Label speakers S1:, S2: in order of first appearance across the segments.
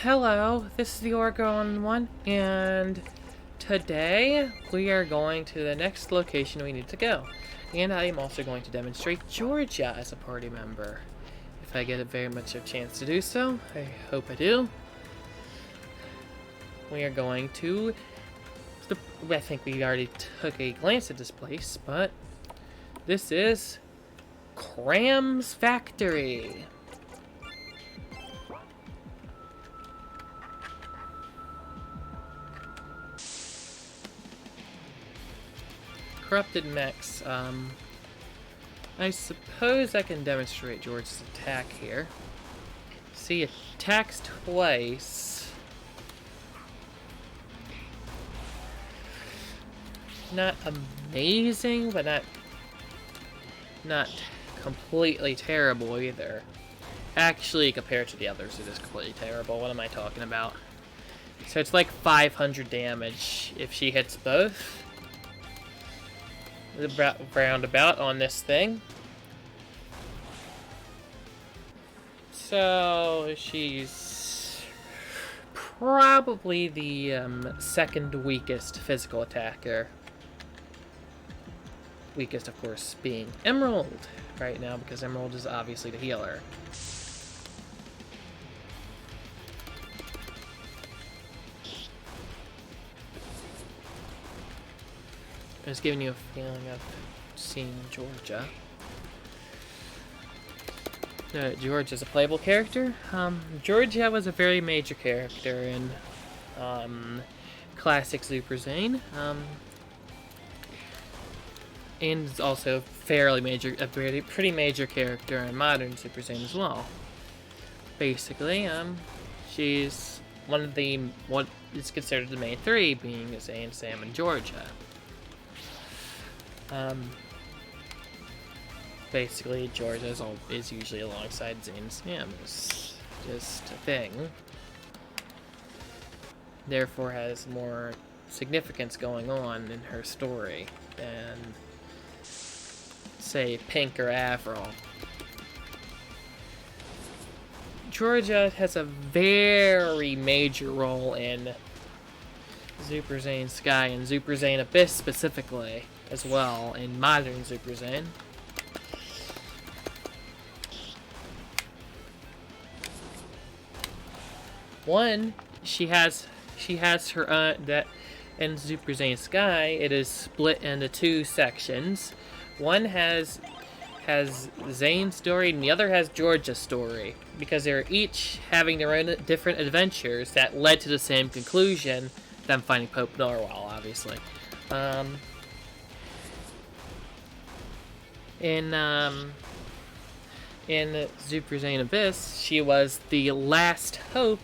S1: Hello, this is the Oregon one, and today we are going to the next location we need to go. And I am also going to demonstrate Georgia as a party member. If I get very much of a chance to do so, I hope I do. We are going to I think we already took a glance at this place, but this is Kram's factory. Corrupted mechs. I suppose I can demonstrate George's attack here. See, it attacks twice. Not amazing, but not completely terrible either. Actually, compared to the others, it is completely terrible. What am I talking about? So it's like 500 damage if she hits both. The roundabout on this thing. So she's probably the second weakest physical attacker. Weakest, of course, being Emerald right now, because Emerald is obviously the healer. It's giving you a feeling of seeing Georgia. George is a playable character. Georgia was a very major character in classic Super Zane. And is also a pretty major character in modern Super Zane as well. Basically, she's one of what is considered the main three, being Zane, Sam, and Georgia. Basically, Georgia is usually alongside Zane and Sam. It's just a thing. Therefore, has more significance going on in her story than, say, Pink or Avril. Georgia has a very major role in Super Zane Sky and Super Zane Abyss specifically, as well, in modern Super Zane. One, she has her that in Super Zane Sky, it is split into two sections. One has Zane's story, and the other has Georgia's story, because they're each having their own different adventures that led to the same conclusion, them finding Pope Norwal, obviously. In Super Zane Abyss, she was the last hope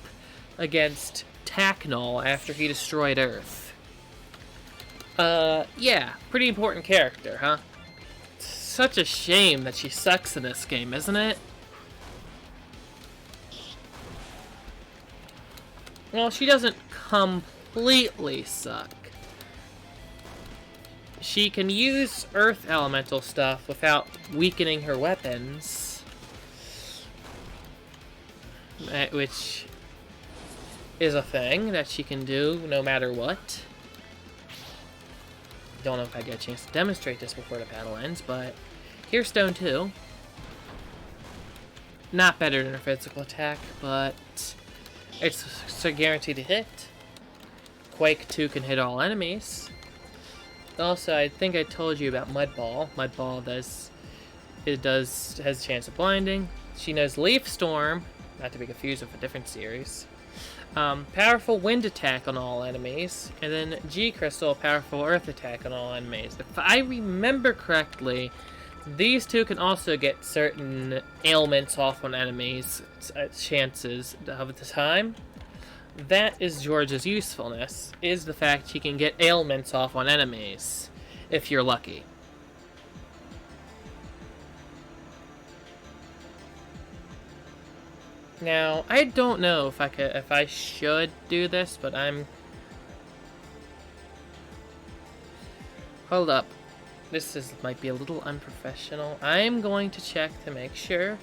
S1: against Taknal after he destroyed Earth. Yeah, pretty important character, huh? Such a shame that she sucks in this game, isn't it? Well, she doesn't completely suck. She can use Earth Elemental stuff without weakening her weapons. Which is a thing that she can do no matter what. Don't know if I get a chance to demonstrate this before the battle ends, but here's Stone 2. Not better than her physical attack, but it's a guaranteed hit. Quake 2 can hit all enemies. Also, I think I told you about Mudball. Mudball has a chance of blinding. She knows Leaf Storm, not to be confused with a different series. Powerful wind attack on all enemies, and then G Crystal, powerful earth attack on all enemies. If I remember correctly, these two can also get certain ailments off on enemies chances of the time. That is George's usefulness, is the fact she can get ailments off on enemies, if you're lucky. Now, I don't know if I should do this, but hold up. This might be a little unprofessional. I'm going to check to make sure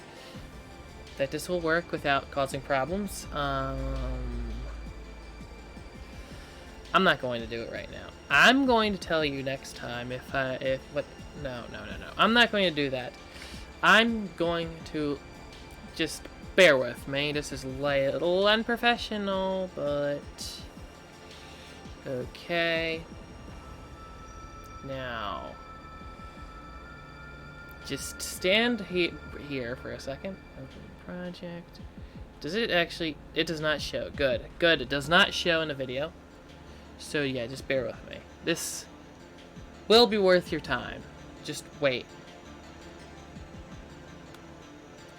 S1: that this will work without causing problems. I'm not going to do it right now. I'm going to tell you next time no. I'm not going to do that. I'm going to just bear with me. This is a little unprofessional, but okay. Now, just stand here for a second. Open project. Does it actually? It does not show. Good. Good. It does not show in the video. So yeah, just bear with me. This will be worth your time. Just wait.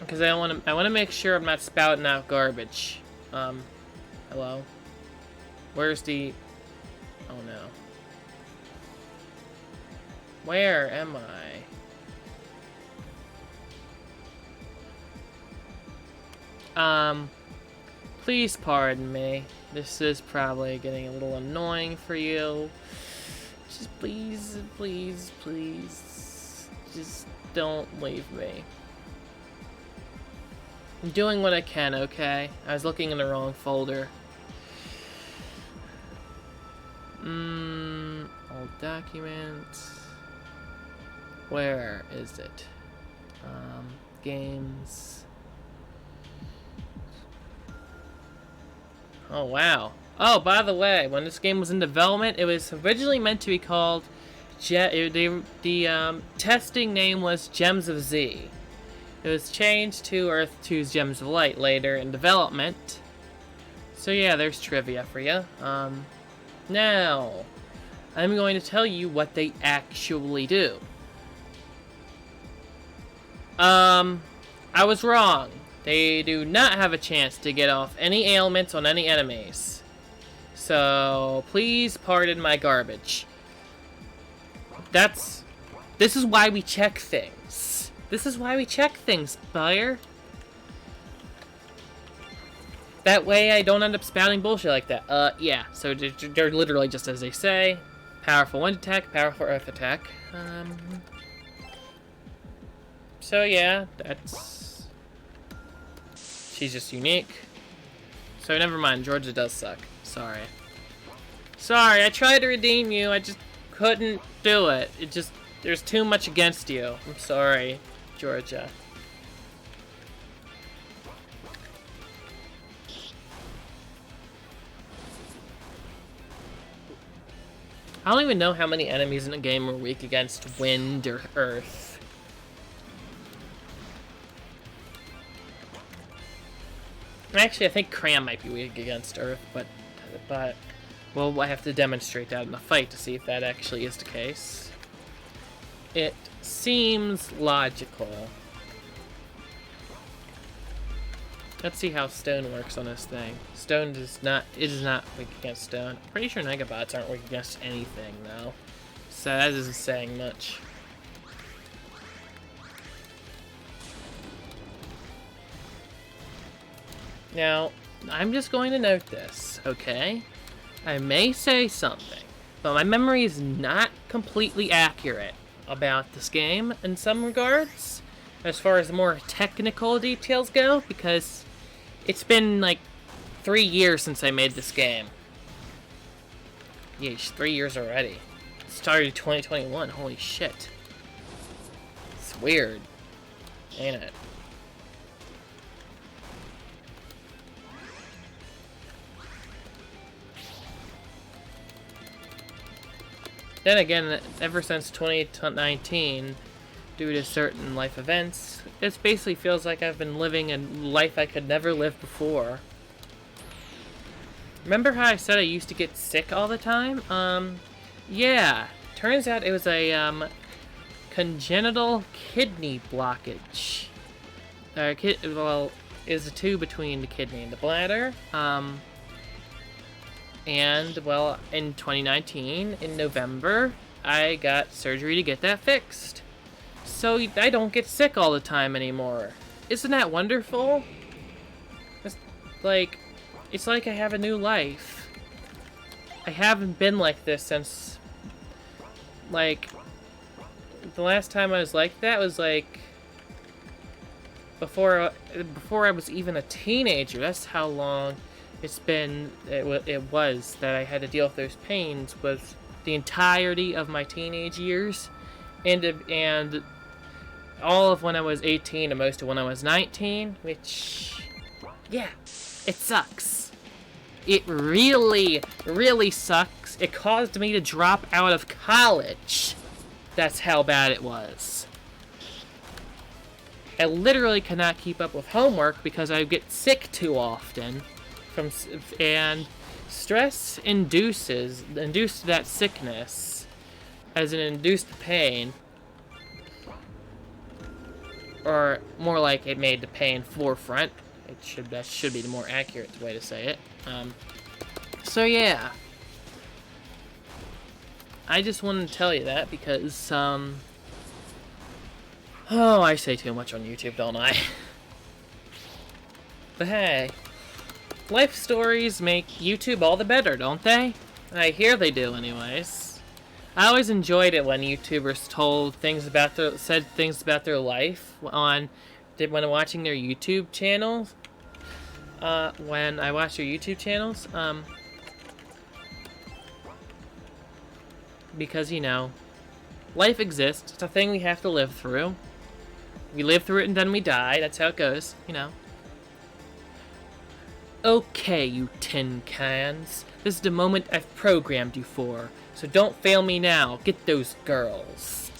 S1: Because I want to make sure I'm not spouting out garbage. Hello? Where's the... Oh no. Where am I? Please pardon me. This is probably getting a little annoying for you. Just please, please, please. Just don't leave me. I'm doing what I can, okay? I was looking in the wrong folder. Old documents. Where is it? Games. Oh, wow. Oh, by the way, when this game was in development, it was originally meant to be called... The testing name was Gems of Z. It was changed to Earth 2's Gems of Light later in development. So yeah, there's trivia for you. Now, I'm going to tell you what they actually do. I was wrong. They do not have a chance to get off any ailments on any enemies. So, please pardon my garbage. This is why we check things. This is why we check things, Fire. That way I don't end up spouting bullshit like that. Yeah, so they're literally just as they say. Powerful wind attack, powerful earth attack. So yeah, that's... She's just unique. So never mind, Georgia does suck. Sorry. Sorry, I tried to redeem you, I just couldn't do it. There's too much against you. I'm sorry, Georgia. I don't even know how many enemies in the game are weak against wind or earth. Actually, I think Kram might be weak against earth, but well, I have to demonstrate that in the fight to see if that actually is the case. It seems logical. Let's see how stone works on this thing. Stone does not, it is not weak against stone. I'm pretty sure Negabots aren't weak against anything, though. So that isn't saying much. Now, I'm just going to note this, okay? I may say something, but my memory is not completely accurate about this game in some regards, as far as the more technical details go, because it's been like 3 years since I made this game. Yeesh, 3 years already. It started in 2021, holy shit. It's weird, ain't it? Then again, ever since 2019, due to certain life events, it basically feels like I've been living a life I could never live before. Remember how I said I used to get sick all the time? Yeah. Turns out it was a, congenital kidney blockage. Well, is the tube between the kidney and the bladder. And, well, in 2019, in November, I got surgery to get that fixed. So I don't get sick all the time anymore. Isn't that wonderful? It's like I have a new life. I haven't been like this since, like, the last time I was like that was like, before I was even a teenager. That's how long it's been. It was that I had to deal with those pains was the entirety of my teenage years, and all of when I was 18 and most of when I was 19. Which, yeah, it sucks. It really, really sucks. It caused me to drop out of college. That's how bad it was. I literally cannot keep up with homework because I get sick too often, and stress induced that sickness as an induced pain, or more like it made the pain forefront. That should be the more accurate way to say it. So yeah, I just wanted to tell you that because oh, I say too much on YouTube, don't I? But hey, life stories make YouTube all the better, don't they? I hear they do, anyways. I always enjoyed it when YouTubers said things about their life when watching their YouTube channels. When I watch their YouTube channels, because you know, life exists. It's a thing we have to live through. We live through it and then we die. That's how it goes, you know. Okay, you tin cans. This is the moment I've programmed you for. So don't fail me now. Get those girls.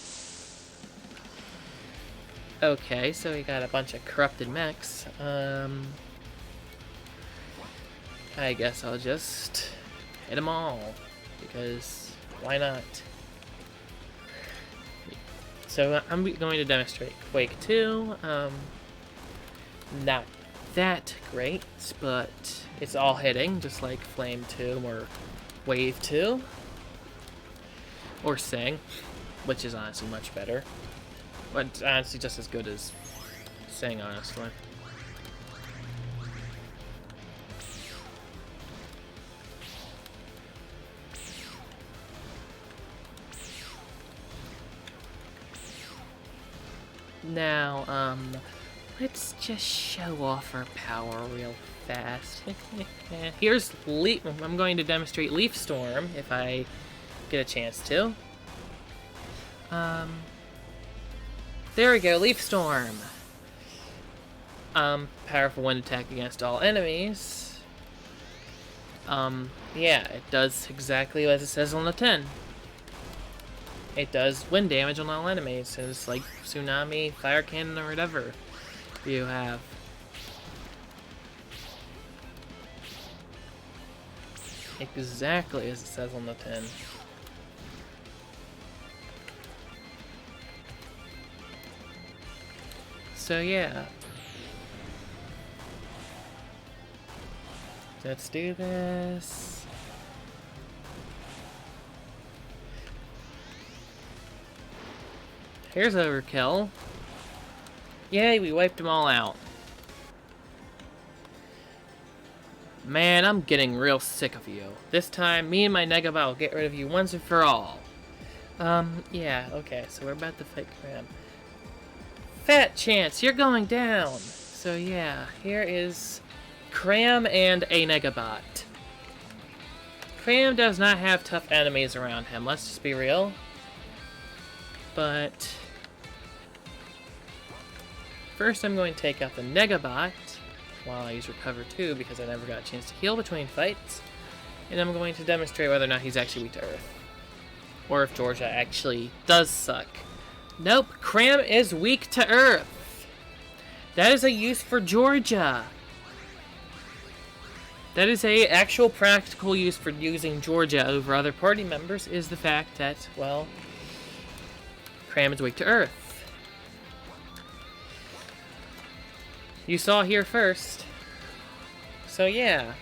S1: Okay, so we got a bunch of corrupted mechs. I guess I'll just hit them all. Because why not? So I'm going to demonstrate Quake 2. Not that great, but it's all hitting, just like Flame 2 or Wave 2. Or Sing, which is honestly much better. But honestly just as good as Sing, honestly. Now, let's just show off our power real fast. Here's Leaf. I'm going to demonstrate Leaf Storm if I get a chance to. There we go, Leaf Storm. Powerful wind attack against all enemies. Yeah, it does exactly as it says on the tin. It does wind damage on all enemies. It's like tsunami, fire cannon, or whatever you have. Exactly as it says on the tin. So yeah. Let's do this. Here's overkill. Yay, we wiped them all out. Man, I'm getting real sick of you. This time, me and my Negabot will get rid of you once and for all. Yeah, okay, so we're about to fight Kram. Fat chance, you're going down! So yeah, here is Kram and a Negabot. Kram does not have tough enemies around him, let's just be real. But first I'm going to take out the Negabot while I use Recover 2 because I never got a chance to heal between fights. And I'm going to demonstrate whether or not he's actually weak to Earth. Or if Georgia actually does suck. Nope, Kram is weak to Earth. That is a use for Georgia. That is a actual practical use for using Georgia over other party members, is the fact that, well, Kram is weak to Earth. You saw here first. So yeah.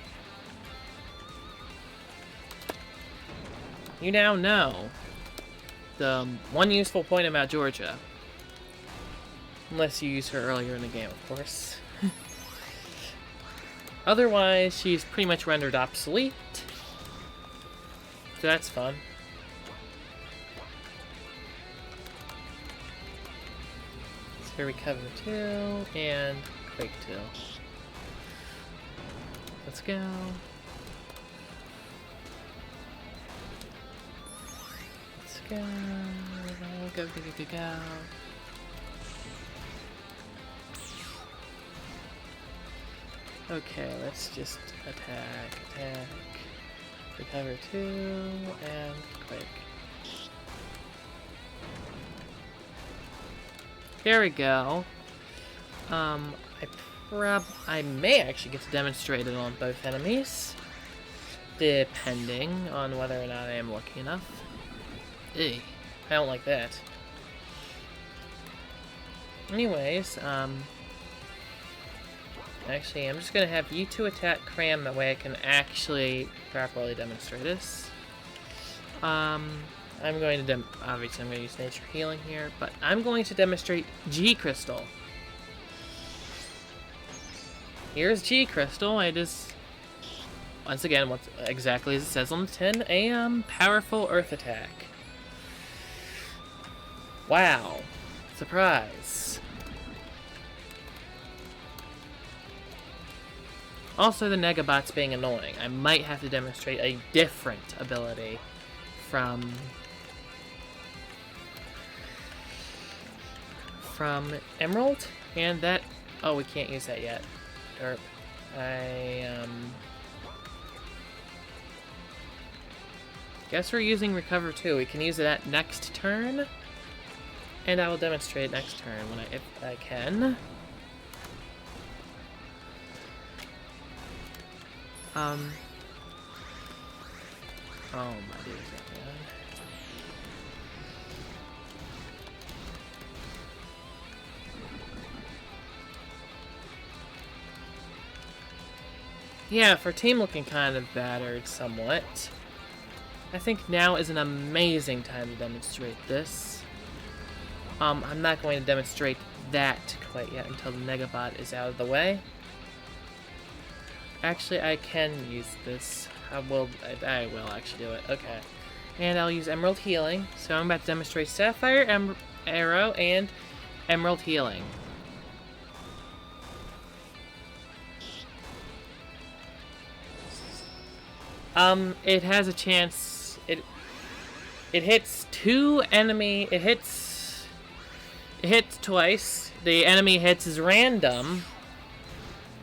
S1: You now know the one useful point about Georgia. Unless you use her earlier in the game, of course. Otherwise, she's pretty much rendered obsolete. So that's fun. So recover 2 and quake 2. Let's go. Let's go. Go, go, go, go, go. Okay, let's just attack. Recover 2 and quake. There we go. I may actually get to demonstrate it on both enemies, depending on whether or not I am lucky enough. Ew, I don't like that. Anyways, actually, I'm just gonna have you two attack Kram, that way I can actually properly demonstrate this. I'm going to obviously I'm going to use nature healing here, but I'm going to demonstrate G Crystal. Here's G Crystal. It is, once again, what's exactly as it says on the tin, a powerful earth attack. Wow. Surprise. Also, the Negabot's being annoying. I might have to demonstrate a different ability from Emerald, and that, oh, we can't use that yet. Derp. Guess we're using Recover 2. We can use that next turn, and I will demonstrate next turn if I can. Oh my dear God. Yeah, for team looking kind of battered somewhat, I think now is an amazing time to demonstrate this. I'm not going to demonstrate that quite yet until the Negabot is out of the way. Actually, I can use this. I will actually do it. Okay. And I'll use Emerald Healing. So I'm about to demonstrate Sapphire Arrow and Emerald Healing. It has a chance. It hits two enemy. It hits twice. The enemy hits is random.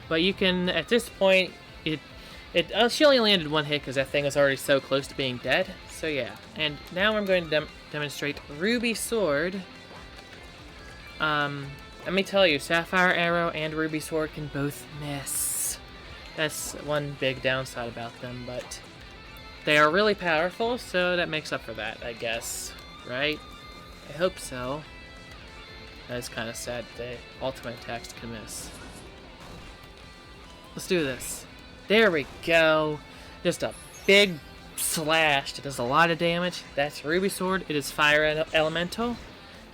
S1: But you can, at this point, she only landed one hit because that thing was already so close to being dead. So yeah. And now I'm going to demonstrate Ruby Sword. Let me tell you, Sapphire Arrow and Ruby Sword can both miss. That's one big downside about them, but they are really powerful, so that makes up for that, I guess. Right? I hope so. That's kind of sad the ultimate attacks can miss. Let's do this. There we go. Just a big slash that does a lot of damage. That's Ruby Sword. It is Fire Elemental,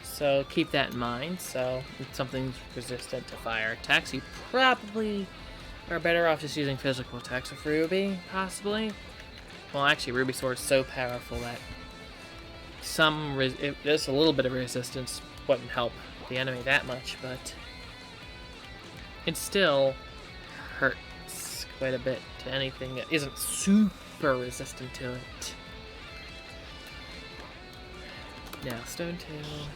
S1: so keep that in mind. So if something's resistant to fire attacks, you probably are better off just using physical attacks with Ruby, possibly. Well, actually, Ruby Sword is so powerful that just a little bit of resistance wouldn't help the enemy that much, but it still hurts quite a bit to anything that isn't super resistant to it. Now, Stone Tail.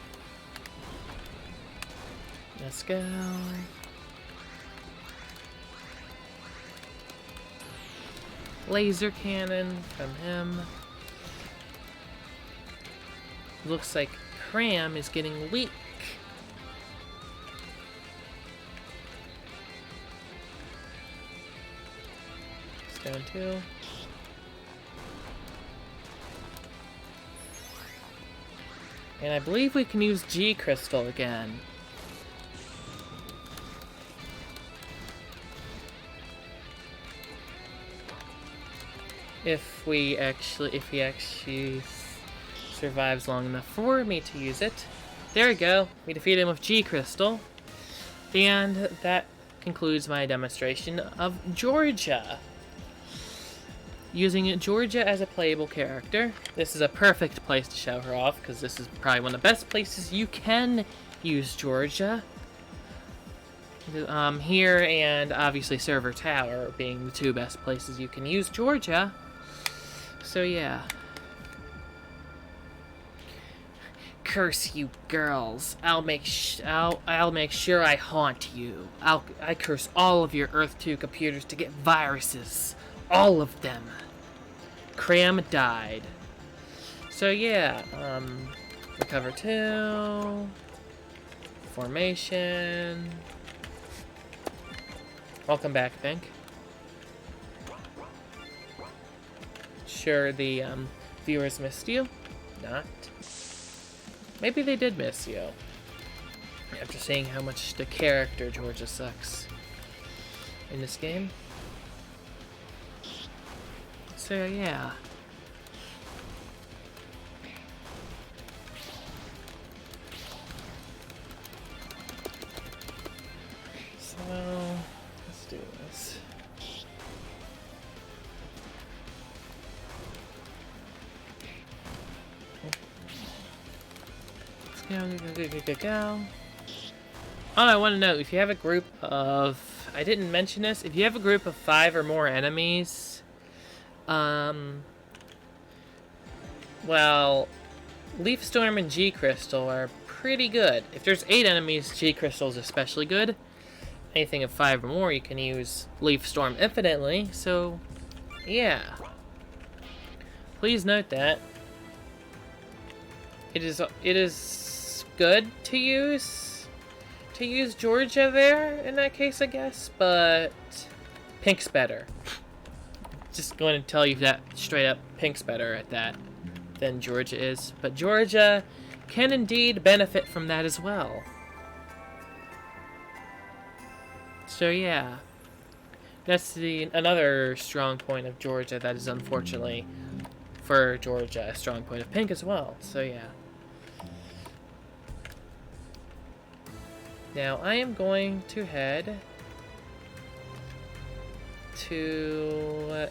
S1: Let's go. Laser cannon from him. Looks like Kram is getting weak. Stone 2. And I believe we can use G Crystal again. If he actually survives long enough for me to use it. There we go. We defeat him with G Crystal. And that concludes my demonstration of Georgia. Using Georgia as a playable character, this is a perfect place to show her off, because this is probably one of the best places you can use Georgia. Here and obviously Server Tower being the two best places you can use Georgia. So yeah. Curse you girls. I'll make sure I haunt you. I curse all of your Earth 2 computers to get viruses. All of them. Kram died. So yeah, recover 2. Formation. Welcome back, Pink. Sure the viewers missed you? Not. Maybe they did miss you. After seeing how much the character Georgia sucks in this game. So yeah. So let's do this. Go. Oh, I want to know, if you have a group of... I didn't mention this. If you have a group of 5 or more enemies... well... Leaf Storm and G Crystal are pretty good. If there's 8 enemies, G Crystal is especially good. Anything of 5 or more, you can use Leaf Storm infinitely. So, yeah. Please note that. It is good to use Georgia there in that case, I guess, but Pink's better. Just going to tell you that straight up, Pink's better at that than Georgia is, but Georgia can indeed benefit from that as well. So yeah, that's another strong point of Georgia that is unfortunately for Georgia a strong point of Pink as well. So yeah. Now I am going to head to...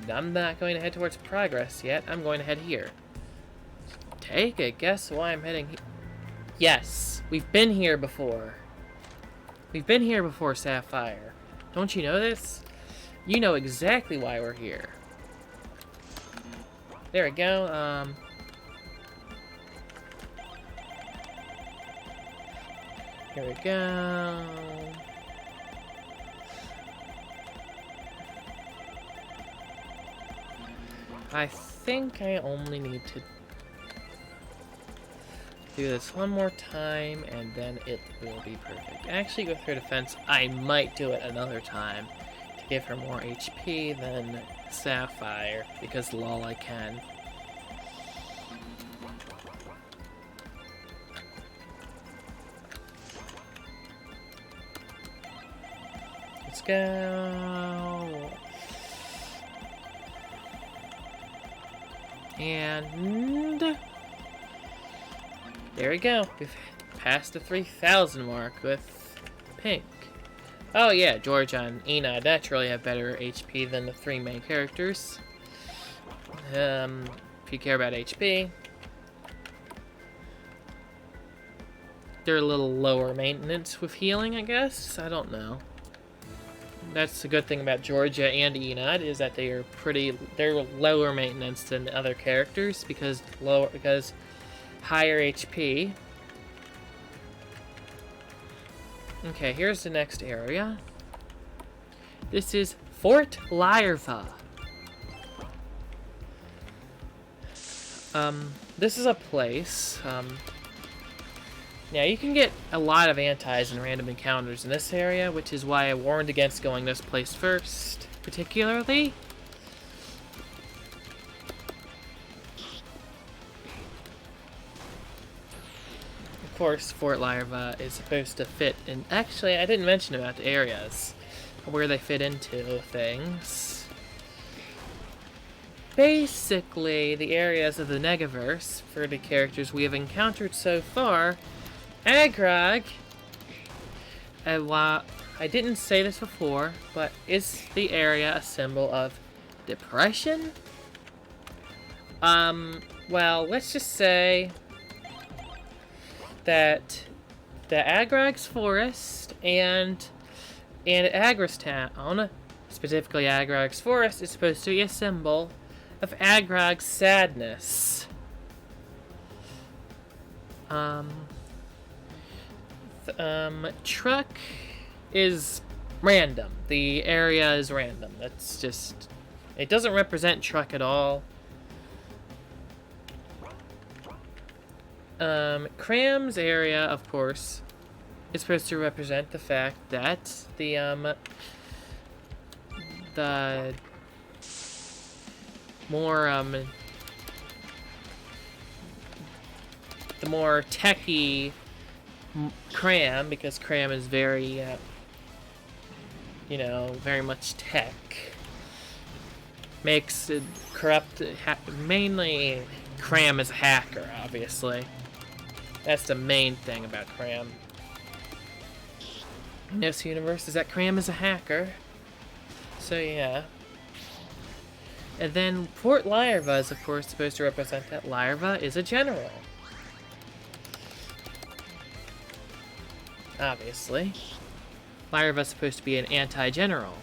S1: I'm not going to head towards progress yet. I'm going to head here. Take a guess why I'm heading here. Yes, we've been here before. We've been here before, Sapphire. Don't you know this? You know exactly why we're here. There we go. Here we go. I think I only need to do this one more time and then it will be perfect. Actually, go through the fence. I might do it another time to give her more HP than Sapphire because lol I can. Let's go. And there we go. We've passed the 3,000 mark with Pink. Oh yeah, Georgia and Enid naturally have better HP than the 3 main characters. If you care about HP, they're a little lower maintenance with healing, I guess. I don't know. That's the good thing about Georgia and Enid is that they're lower maintenance than the other characters because higher HP. Okay, here's the next area. This is Fort Lirva. This is a place. Now, you can get a lot of antis and random encounters in this area, which is why I warned against going this place first, particularly. Of course, Fort Lirva is supposed to fit in... Actually, I didn't mention about the areas, where they fit into things. Basically, the areas of the Negaverse, for the characters we have encountered so far... Agrag, I didn't say this before, but is the area a symbol of depression? Well, let's just say that the Agrag's Forest and Agra's Town, specifically Agrag's Forest, is supposed to be a symbol of Agrag's sadness. Truck is random. The area is random. That's just... It doesn't represent Truck at all. Kram's area, of course, is supposed to represent the fact that the more techy Kram, because Kram is very, very much tech, makes it corrupt. Mainly, Kram is a hacker, obviously. That's the main thing about Kram in this universe, is that Kram is a hacker. So, yeah. And then Port Lirva is, of course, supposed to represent that Lirva is a general. Obviously. Lirva is supposed to be an anti-general.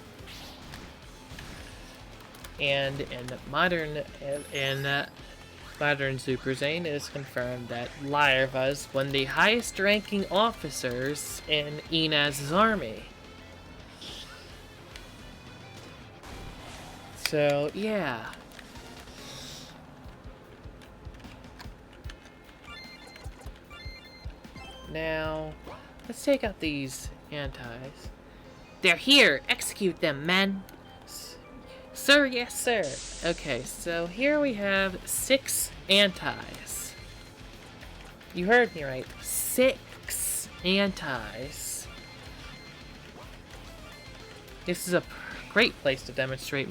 S1: And in modern Super Zane, it is confirmed that Lirva is one of the highest ranking officers in Inaz's army. So, yeah. Now, let's take out these antis. They're here! Execute them, men! Sir, yes, sir! Okay, so here we have 6 antis. You heard me right. 6 antis. This is a great place to demonstrate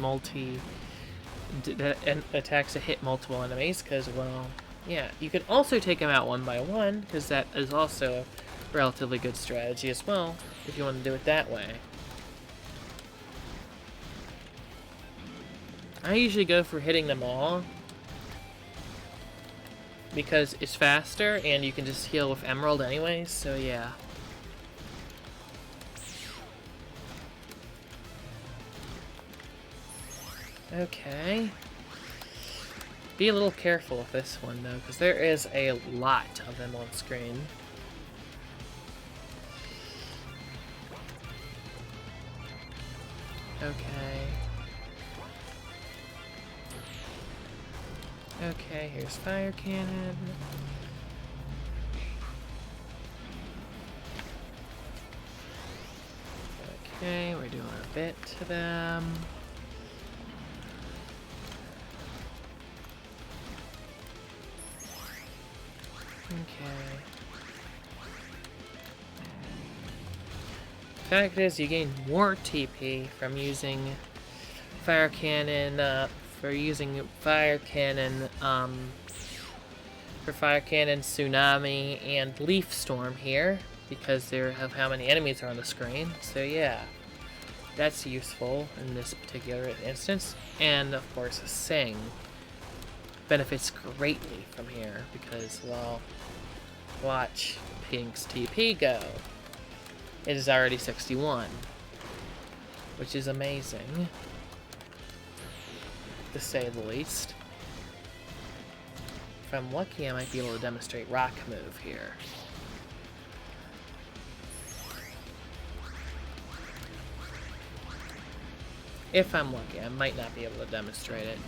S1: attacks that hit multiple enemies, because, well, yeah, you can also take them out one by one, because that is also a relatively good strategy as well, if you want to do it that way. I usually go for hitting them all, because it's faster, and you can just heal with Emerald anyways, so yeah. Okay. Be a little careful with this one, though, because there is a lot of them on screen. Okay. Okay, here's fire cannon. Okay, we're doing a bit to them. Okay. Fact is, you gain more TP from using fire cannon, fire cannon, tsunami, and leaf storm here, because of how many enemies are on the screen. So yeah, that's useful in this particular instance. And of course, Sing benefits greatly from here, because, well, watch Pink's TP go. It is already 61, which is amazing, to say the least. If I'm lucky, I might be able to demonstrate Rock Move here. If I'm lucky, I might not be able to demonstrate it.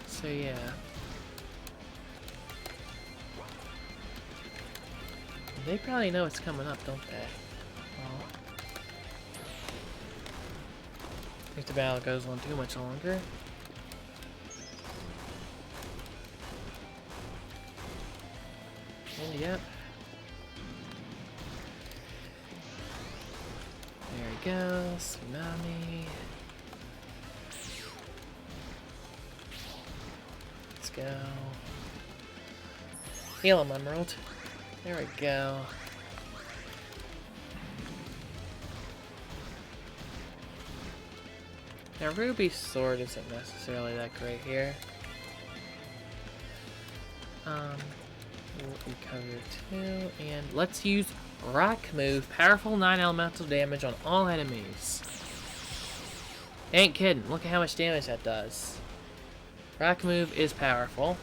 S1: So yeah. They probably know it's coming up, don't they? Well, if the battle goes on too much longer. And yep. There we go, tsunami. Let's go. Heal him, Emerald. There we go. Now, Ruby's sword isn't necessarily that great here. We'll recover 2, and let's use Rock Move, powerful 9 elemental damage on all enemies. Ain't kidding, look at how much damage that does. Rock Move is powerful.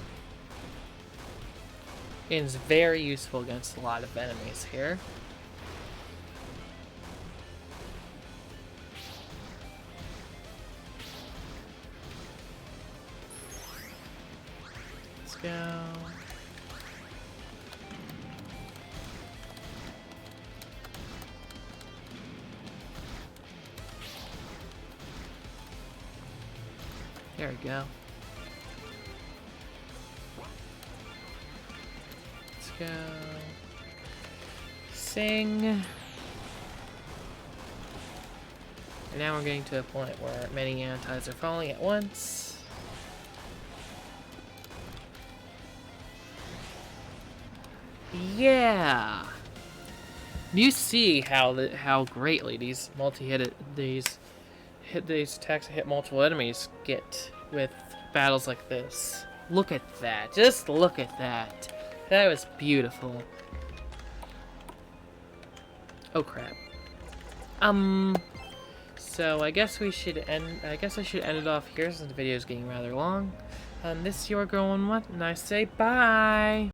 S1: And is very useful against a lot of enemies here. Let's go. There we go. Let's go. Sing. And now we're getting to a point where many antis are falling at once. Yeah. You see how greatly these these attacks that hit multiple enemies get with battles like this. Look at that. Just look at that. That was beautiful. Oh crap. So I guess I should end it off here since the video is getting rather long. This is your girl and what? And I say bye.